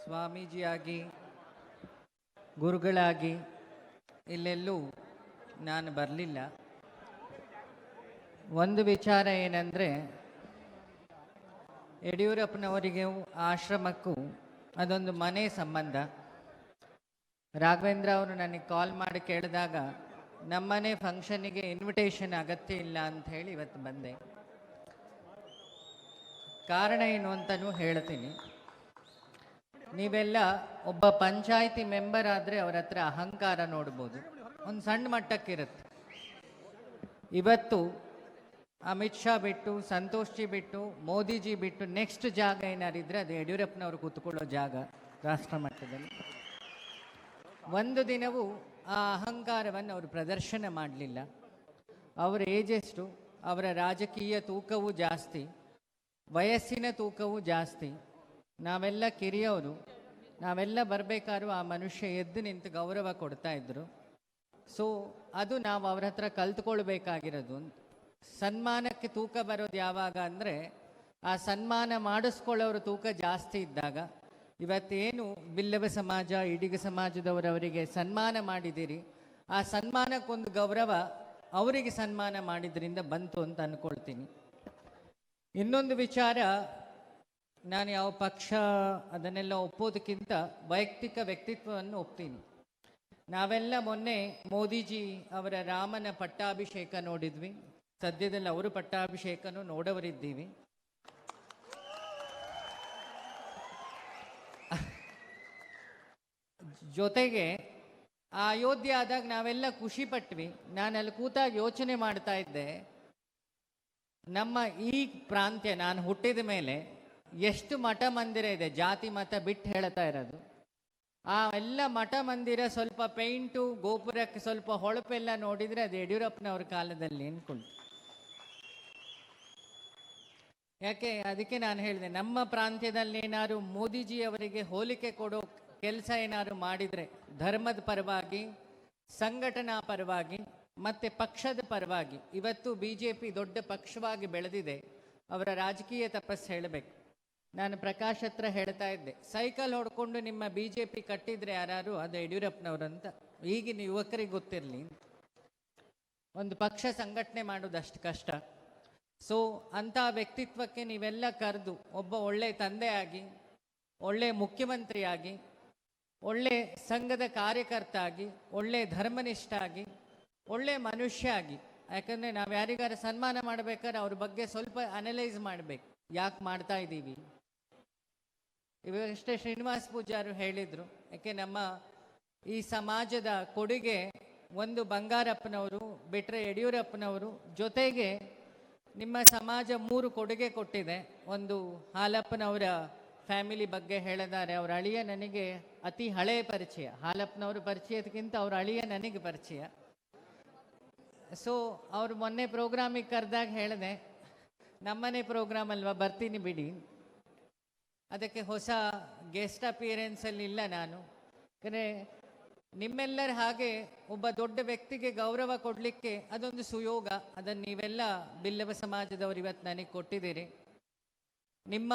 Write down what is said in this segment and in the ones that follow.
ಸ್ವಾಮೀಜಿಯಾಗಿ ಗುರುಗಳಾಗಿ ಇಲ್ಲೆಲ್ಲೂ ನಾನು ಬರಲಿಲ್ಲ. ಒಂದು ವಿಚಾರ ಏನಂದರೆ, ಯಡಿಯೂರಪ್ಪನವರಿಗೆ ಆಶ್ರಮಕ್ಕೂ ಅದೊಂದು ಮನೆ ಸಂಬಂಧ. ರಾಘವೇಂದ್ರ ಅವರು ನನಗೆ ಕಾಲ್ ಮಾಡಿ ಕೇಳಿದಾಗ ನಮ್ಮನೆ ಫಂಕ್ಷನಿಗೆ ಇನ್ವಿಟೇಷನ್ ಅಗತ್ಯ ಇಲ್ಲ ಅಂತ ಹೇಳಿ ಇವತ್ತು ಬಂದೆ. ಕಾರಣ ಏನು ಅಂತಲೂ ಹೇಳ್ತೀನಿ. ನೀವೆಲ್ಲ ಒಬ್ಬ ಪಂಚಾಯಿತಿ ಮೆಂಬರ್ ಆದರೆ ಅವ್ರ ಹತ್ರ ಅಹಂಕಾರ ನೋಡ್ಬೋದು, ಒಂದು ಸಣ್ಣ ಮಟ್ಟಕ್ಕಿರುತ್ತೆ. ಇವತ್ತು ಅಮಿತ್ ಶಾ ಬಿಟ್ಟು, ಸಂತೋಷ್ ಜಿ ಬಿಟ್ಟು, ಮೋದಿಜಿ ಬಿಟ್ಟು ನೆಕ್ಸ್ಟ್ ಜಾಗ ಏನಾರಿದ್ರೆ ಅದು ಯಡಿಯೂರಪ್ಪನವರು ಕೂತ್ಕೊಳ್ಳೋ ಜಾಗ ರಾಷ್ಟ್ರ ಮಟ್ಟದಲ್ಲಿ. ಒಂದು ದಿನವೂ ಆ ಅಹಂಕಾರವನ್ನು ಅವರು ಪ್ರದರ್ಶನ ಮಾಡಲಿಲ್ಲ. ಅವರ ಏಜೆಷ್ಟು, ಅವರ ರಾಜಕೀಯ ತೂಕವೂ ಜಾಸ್ತಿ, ವಯಸ್ಸಿನ ತೂಕವೂ ಜಾಸ್ತಿ. ನಾವೆಲ್ಲ ಕಿರಿಯವರು, ನಾವೆಲ್ಲ ಬರಬೇಕಾದ್ರೂ ಆ ಮನುಷ್ಯ ಎದ್ದು ನಿಂತು ಗೌರವ ಕೊಡ್ತಾ ಇದ್ರು. ಸೊ ಅದು ನಾವು ಅವ್ರ ಹತ್ರ ಕಲ್ತ್ಕೊಳ್ಬೇಕಾಗಿರೋದು. ಸನ್ಮಾನಕ್ಕೆ ತೂಕ ಬರೋದು ಯಾವಾಗ ಅಂದರೆ, ಆ ಸನ್ಮಾನ ಮಾಡಿಸ್ಕೊಳ್ಳೋರು ತೂಕ ಜಾಸ್ತಿ ಇದ್ದಾಗ. ಇವತ್ತೇನು ಬಿಲ್ಲವ ಸಮಾಜ, ಇಡಿಗ ಸಮಾಜದವರವರಿಗೆ ಸನ್ಮಾನ ಮಾಡಿದ್ದೀರಿ, ಆ ಸನ್ಮಾನಕ್ಕೊಂದು ಗೌರವ ಅವರಿಗೆ ಸನ್ಮಾನ ಮಾಡಿದ್ರಿಂದ ಬಂತು ಅಂತ ಅಂದ್ಕೊಳ್ತೀನಿ. ಇನ್ನೊಂದು ವಿಚಾರ, ನಾನು ಯಾವ ಪಕ್ಷ ಅದನ್ನೆಲ್ಲ ಒಪ್ಪೋದಕ್ಕಿಂತ ವೈಯಕ್ತಿಕ ವ್ಯಕ್ತಿತ್ವವನ್ನು ಒಪ್ತೀನಿ. ನಾವೆಲ್ಲ ಮೊನ್ನೆ ಮೋದಿಜಿ ಅವರ ರಾಮನ ಪಟ್ಟಾಭಿಷೇಕ ನೋಡಿದ್ವಿ. ಸದ್ಯದಲ್ಲಿ ಅವರು ಪಟ್ಟಾಭಿಷೇಕನೂ ನೋಡವರಿದ್ದೀವಿ. ಜೊತೆಗೆ ಆ ಅಯೋಧ್ಯೆ ಆದಾಗ ನಾವೆಲ್ಲ ಖುಷಿ ಪಟ್ವಿ. ನಾನು ಅಲ್ಲಿ ಕೂತಾಗ ಯೋಚನೆ ಮಾಡ್ತಾ ಇದ್ದೆ, ನಮ್ಮ ಈ ಪ್ರಾಂತ್ಯ ನಾನು ಹುಟ್ಟಿದ ಮೇಲೆ ಎಷ್ಟು ಮಠ ಮಂದಿರ ಇದೆ, ಜಾತಿ ಮತ ಬಿಟ್ಟು ಹೇಳ್ತಾ ಇರೋದು. ಆ ಎಲ್ಲ ಮಠ ಮಂದಿರ ಸ್ವಲ್ಪ ಪೇಂಟು, ಗೋಪುರಕ್ಕೆ ಸ್ವಲ್ಪ ಹೊಳಪೆಲ್ಲ ನೋಡಿದರೆ ಅದು ಯಡಿಯೂರಪ್ಪನವ್ರ ಕಾಲದಲ್ಲಿ ಅನ್ಕೊಂಡು. ಯಾಕೆ ಅದಕ್ಕೆ ನಾನು ಹೇಳಿದೆ, ನಮ್ಮ ಪ್ರಾಂತ್ಯದಲ್ಲಿ ಏನಾದ್ರು ಮೋದಿಜಿ ಅವರಿಗೆ ಹೋಲಿಕೆ ಕೊಡೋ ಕೆಲಸ ಏನಾದ್ರು ಮಾಡಿದರೆ ಧರ್ಮದ ಪರವಾಗಿ, ಸಂಘಟನಾ ಪರವಾಗಿ ಮತ್ತು ಪಕ್ಷದ ಪರವಾಗಿ. ಇವತ್ತು BJP ದೊಡ್ಡ ಪಕ್ಷವಾಗಿ ಬೆಳೆದಿದೆ. ಅವರ ರಾಜಕೀಯ ತಪಸ್ಸು ಹೇಳಬೇಕು. ನಾನು ಪ್ರಕಾಶ್ ಹತ್ರ ಹೇಳ್ತಾ ಇದ್ದೆ, ಸೈಕಲ್ ಹೊಡ್ಕೊಂಡು ನಿಮ್ಮ BJP ಕಟ್ಟಿದ್ರೆ ಯಾರು, ಅದು ಯಡಿಯೂರಪ್ಪನವರು ಅಂತ. ಈಗಿನ ಯುವಕರಿಗೆ ಗೊತ್ತಿರಲಿ, ಒಂದು ಪಕ್ಷ ಸಂಘಟನೆ ಮಾಡೋದು ಅಷ್ಟು ಕಷ್ಟ. ಸೊ ಅಂಥ ವ್ಯಕ್ತಿತ್ವಕ್ಕೆ ನೀವೆಲ್ಲ ಕರೆದು ಒಬ್ಬ ಒಳ್ಳೆ ತಂದೆಯಾಗಿ, ಒಳ್ಳೆ ಮುಖ್ಯಮಂತ್ರಿಯಾಗಿ, ಒಳ್ಳೆ ಸಂಘದ ಕಾರ್ಯಕರ್ತ ಆಗಿ, ಒಳ್ಳೆ ಧರ್ಮನಿಷ್ಠ ಆಗಿ, ಒಳ್ಳೆ ಮನುಷ್ಯ ಆಗಿ. ಯಾಕಂದರೆ ನಾವು ಯಾರಿಗಾರ ಸನ್ಮಾನ ಮಾಡಬೇಕಾದ್ರೆ ಅವ್ರ ಬಗ್ಗೆ ಸ್ವಲ್ಪ ಅನಲೈಸ್ ಮಾಡಬೇಕು, ಯಾಕೆ ಮಾಡ್ತಾ ಇದ್ದೀವಿ. ಇವಷ್ಟೇ ಶ್ರೀನಿವಾಸ್ ಪೂಜಾರು ಹೇಳಿದರು, ಯಾಕೆ ನಮ್ಮ ಈ ಸಮಾಜದ ಕೊಡುಗೆ ಒಂದು ಬಂಗಾರಪ್ಪನವರು ಬಿಟ್ಟರೆ ಯಡಿಯೂರಪ್ಪನವರು, ಜೊತೆಗೆ ನಿಮ್ಮ ಸಮಾಜ 3 ಕೊಡುಗೆ ಕೊಟ್ಟಿದೆ. ಒಂದು ಹಾಲಪ್ಪನವರ ಫ್ಯಾಮಿಲಿ ಬಗ್ಗೆ ಹೇಳಿದ್ದಾರೆ. ಅವ್ರ ಅಳಿಯ ನನಗೆ ಅತಿ ಹಳೆಯ ಪರಿಚಯ, ಹಾಲಪ್ಪನವ್ರ ಪರಿಚಯದಕ್ಕಿಂತ ಅವ್ರ ಅಳಿಯ ನನಗೆ ಪರಿಚಯ. ಸೊ ಅವ್ರು ಮೊನ್ನೆ ಪ್ರೋಗ್ರಾಮಿಗೆ ಕರೆದಾಗ ಹೇಳಿದೆ, ನಮ್ಮನೆ ಪ್ರೋಗ್ರಾಮ್ ಅಲ್ವಾ, ಬರ್ತೀನಿ ಬಿಡಿ. ಅದಕ್ಕೆ ಹೊಸ ಗೆಸ್ಟ್ ಅಪಿಯರೆನ್ಸಲ್ಲಿ ಇಲ್ಲ ನಾನು. ಯಾಕಂದರೆ ನಿಮ್ಮೆಲ್ಲರ ಹಾಗೆ ಒಬ್ಬ ದೊಡ್ಡ ವ್ಯಕ್ತಿಗೆ ಗೌರವ ಕೊಡಲಿಕ್ಕೆ ಅದೊಂದು ಸುಯೋಗ. ಅದನ್ನು ನೀವೆಲ್ಲ ಬಿಲ್ಲವ ಸಮಾಜದವರು ಇವತ್ತು ನನಗೆ ಕೊಟ್ಟಿದ್ದೀರಿ. ನಿಮ್ಮ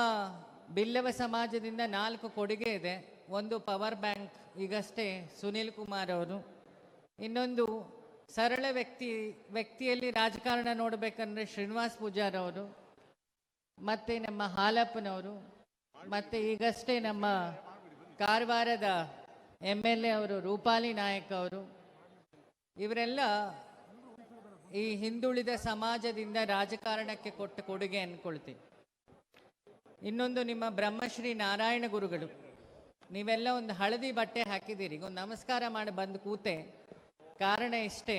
ಬಿಲ್ಲವ ಸಮಾಜದಿಂದ 4 ಕೊಡುಗೆ ಇದೆ. ಒಂದು ಪವರ್ ಬ್ಯಾಂಕ್, ಈಗಷ್ಟೇ ಸುನೀಲ್ ಕುಮಾರ್ ಅವರು. ಇನ್ನೊಂದು ಸರಳ ವ್ಯಕ್ತಿಯಲ್ಲಿ ರಾಜಕಾರಣ ನೋಡಬೇಕಂದ್ರೆ ಶ್ರೀನಿವಾಸ್ ಪೂಜಾರವರು, ಮತ್ತು ನಮ್ಮ ಹಾಲಪ್ಪನವರು, ಮತ್ತು ಈಗಷ್ಟೇ ನಮ್ಮ ಕಾರವಾರದ MLA ಅವರು ರೂಪಾಲಿ ನಾಯಕ್ ಅವರು. ಇವರೆಲ್ಲ ಈ ಹಿಂದುಳಿದ ಸಮಾಜದಿಂದ ರಾಜಕಾರಣಕ್ಕೆ ಕೊಟ್ಟ ಕೊಡುಗೆ ಅಂದ್ಕೊಳ್ತೀನಿ. ಇನ್ನೊಂದು ನಿಮ್ಮ ಬ್ರಹ್ಮಶ್ರೀ ನಾರಾಯಣ ಗುರುಗಳು. ನೀವೆಲ್ಲ ಒಂದು ಹಳದಿ ಬಟ್ಟೆ ಹಾಕಿದ್ದೀರಿ, ಒಂದು ನಮಸ್ಕಾರ ಮಾಡಿ ಬಂದು ಕೂತೆ. ಕಾರಣ ಇಷ್ಟೇ,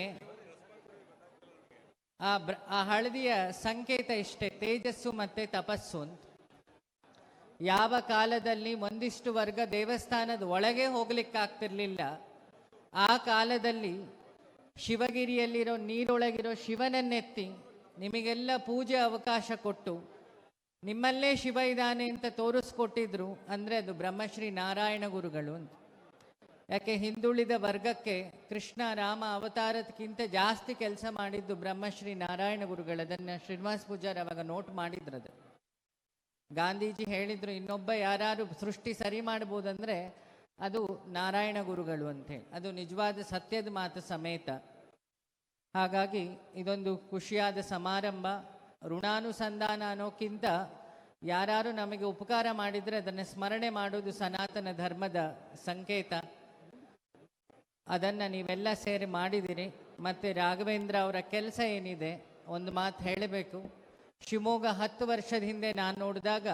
ಆ ಹಳದಿಯ ಸಂಕೇತ ಇಷ್ಟೇ, ತೇಜಸ್ಸು ಮತ್ತು ತಪಸ್ಸು ಅಂತ. ಯಾವ ಕಾಲದಲ್ಲಿ ಒಂದಿಷ್ಟು ವರ್ಗ ದೇವಸ್ಥಾನದ ಒಳಗೆ ಹೋಗ್ಲಿಕ್ಕಾಗ್ತಿರ್ಲಿಲ್ಲ, ಆ ಕಾಲದಲ್ಲಿ ಶಿವಗಿರಿಯಲ್ಲಿರೋ ನೀರೊಳಗಿರೋ ಶಿವನನ್ನೆತ್ತಿ ನಿಮಗೆಲ್ಲ ಪೂಜೆ ಅವಕಾಶ ಕೊಟ್ಟು ನಿಮ್ಮಲ್ಲೇ ಶಿವ ಇದ್ದಾನೆ ಅಂತ ತೋರಿಸ್ಕೊಟ್ಟಿದ್ರು ಅಂದರೆ ಅದು ಬ್ರಹ್ಮಶ್ರೀ ನಾರಾಯಣ ಗುರುಗಳು ಅಂತ. ಯಾಕೆ ಹಿಂದುಳಿದ ವರ್ಗಕ್ಕೆ ಕೃಷ್ಣ ರಾಮ ಅವತಾರದಕ್ಕಿಂತ ಜಾಸ್ತಿ ಕೆಲಸ ಮಾಡಿದ್ದು ಬ್ರಹ್ಮಶ್ರೀ ನಾರಾಯಣ ಗುರುಗಳು. ಅದನ್ನು ಶ್ರೀನಿವಾಸ್ ಪೂಜಾರ್ ಅವಾಗ ನೋಟ್ ಮಾಡಿದ್ರದು. ಗಾಂಧೀಜಿ ಹೇಳಿದ್ರು, ಇನ್ನೊಬ್ಬ ಯಾರು ಸೃಷ್ಟಿ ಸರಿ ಮಾಡ್ಬೋದಂದ್ರೆ ಅದು ನಾರಾಯಣ ಗುರುಗಳು ಅಂತೇಳಿ. ಅದು ನಿಜವಾದ ಸತ್ಯದ ಮಾತು ಸಮೇತ. ಹಾಗಾಗಿ ಇದೊಂದು ಖುಷಿಯಾದ ಸಮಾರಂಭ. ಋಣಾನುಸಂಧಾನ ಅನ್ನೋಕ್ಕಿಂತ ಯಾರು ನಮಗೆ ಉಪಕಾರ ಮಾಡಿದರೆ ಅದನ್ನು ಸ್ಮರಣೆ ಮಾಡೋದು ಸನಾತನ ಧರ್ಮದ ಸಂಕೇತ. ಅದನ್ನು ನೀವೆಲ್ಲ ಸೇರಿ ಮಾಡಿದಿರಿ. ಮತ್ತು ರಾಘವೇಂದ್ರ ಅವರ ಕೆಲಸ ಏನಿದೆ, ಒಂದು ಮಾತು ಹೇಳಬೇಕು. ಶಿವಮೊಗ್ಗ 10 ವರ್ಷದ ಹಿಂದೆ ನಾನು ನೋಡಿದಾಗ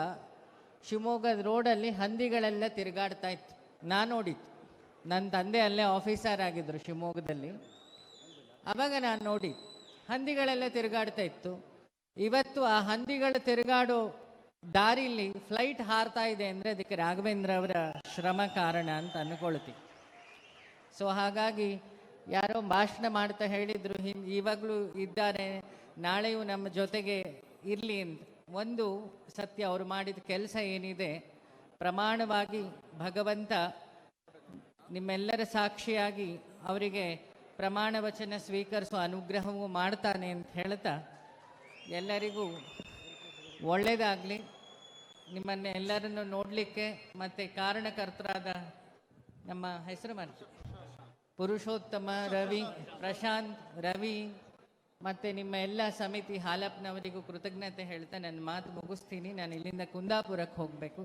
ಶಿವಮೊಗ್ಗದ ರೋಡಲ್ಲಿ ಹಂದಿಗಳೆಲ್ಲ ತಿರುಗಾಡ್ತಾ ಇತ್ತು. ನಾನು ನೋಡಿದ್ದು, ನನ್ನ ತಂದೆ ಅಲ್ಲೇ ಆಫೀಸರ್ ಆಗಿದ್ದರು ಶಿವಮೊಗ್ಗದಲ್ಲಿ. ಆವಾಗ ನಾನು ನೋಡಿ ಹಂದಿಗಳೆಲ್ಲ ತಿರುಗಾಡ್ತಾ ಇತ್ತು. ಇವತ್ತು ಆ ಹಂದಿಗಳು ತಿರುಗಾಡೋ ದಾರಿಲಿ ಫ್ಲೈಟ್ ಹಾರ್ತಾ ಇದೆ ಅಂದರೆ ಅದಕ್ಕೆ ರಾಘವೇಂದ್ರ ಅವರ ಶ್ರಮ ಕಾರಣ ಅಂತ ಅಂದ್ಕೊಳ್ತೀವಿ. ಸೊ ಹಾಗಾಗಿ ಯಾರೋ ಭಾಷಣ ಮಾಡ್ತಾ ಹೇಳಿದರು, ಇವಾಗಲೂ ಇದ್ದಾರೆ, ನಾಳೆಯೂ ನಮ್ಮ ಜೊತೆಗೆ ಇರಲಿ ಅಂತ. ಒಂದು ಸತ್ಯ, ಅವರು ಮಾಡಿದ ಕೆಲಸ ಏನಿದೆ, ಪ್ರಮಾಣವಾಗಿ ಭಗವಂತ ನಿಮ್ಮೆಲ್ಲರ ಸಾಕ್ಷಿಯಾಗಿ ಅವರಿಗೆ ಪ್ರಮಾಣ ವಚನ ಸ್ವೀಕರಿಸುವ ಅನುಗ್ರಹವೂ ಮಾಡ್ತಾನೆ ಅಂತ ಹೇಳ್ತಾ ಎಲ್ಲರಿಗೂ ಒಳ್ಳೆಯದಾಗಲಿ. ನಿಮ್ಮನ್ನು ಎಲ್ಲರನ್ನು ನೋಡಲಿಕ್ಕೆ ಮತ್ತು ಕಾರಣಕರ್ತರಾದ ನಮ್ಮ ಹೆಸರು ಮಾಡ್ತೀವಿ ಪುರುಷೋತ್ತಮ, ರವಿ, ಪ್ರಶಾಂತ್, ರವಿ ಮತ್ತು ನಿಮ್ಮ ಎಲ್ಲ ಸಮಿತಿ ಹಾಲಪ್ಪನವರಿಗೂ ಕೃತಜ್ಞತೆ ಹೇಳ್ತಾ ನನ್ನ ಮಾತು ಮುಗಿಸ್ತೀನಿ. ನಾನು ಇಲ್ಲಿಂದ ಕುಂದಾಪುರಕ್ಕೆ ಹೋಗಬೇಕು.